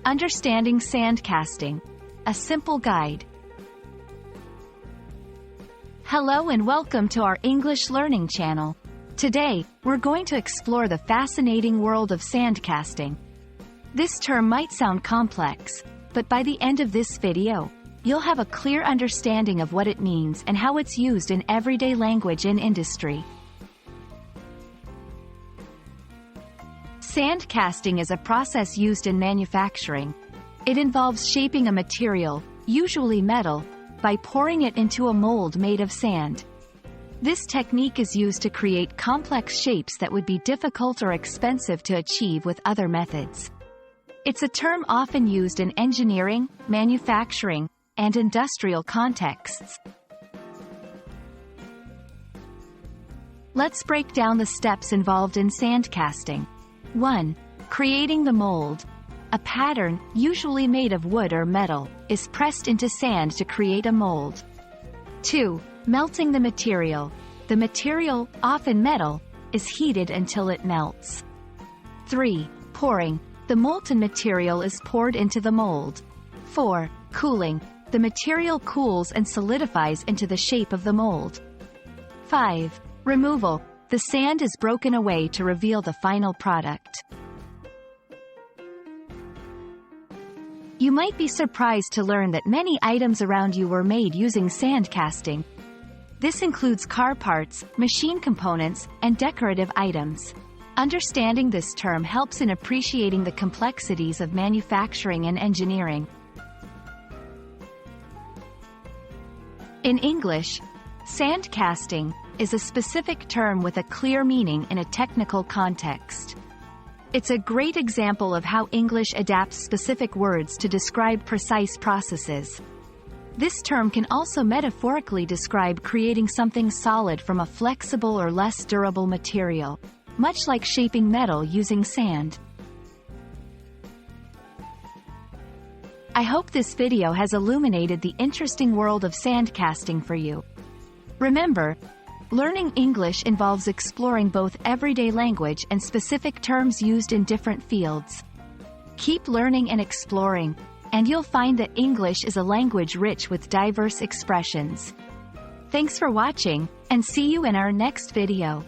Understanding sand casting. A simple guide. Hello and welcome to our English learning channel. Today, we're going to explore the fascinating world of sand casting. This term might sound complex, but by the end of this video, you'll have a clear understanding of what it means and how it's used in everyday language and industry. Sand casting is a process used in manufacturing. It involves shaping a material, usually metal, by pouring it into a mold made of sand. This technique is used to create complex shapes that would be difficult or expensive to achieve with other methods. It's a term often used in engineering, manufacturing, and industrial contexts. Let's break down the steps involved in sand casting. 1. Creating the mold. A pattern, usually made of wood or metal, is pressed into sand to create a mold. 2. Melting the material. The material, often metal, is heated until it melts. 3. Pouring. The molten material is poured into the mold. 4. Cooling. The material cools and solidifies into the shape of the mold. 5. Removal. The sand is broken away to reveal the final product. You might be surprised to learn that many items around you were made using sand casting. This includes car parts, machine components, and decorative items. Understanding this term helps in appreciating the complexities of manufacturing and engineering. In English, sand casting is a specific term with a clear meaning in a technical context. It's a great example of how English adapts specific words to describe precise processes. This term can also metaphorically describe creating something solid from a flexible or less durable material, much like shaping metal using sand. I hope this video has illuminated the interesting world of sand casting for you. Remember, learning English involves exploring both everyday language and specific terms used in different fields. Keep learning and exploring, and you'll find that English is a language rich with diverse expressions. Thanks for watching, and see you in our next video.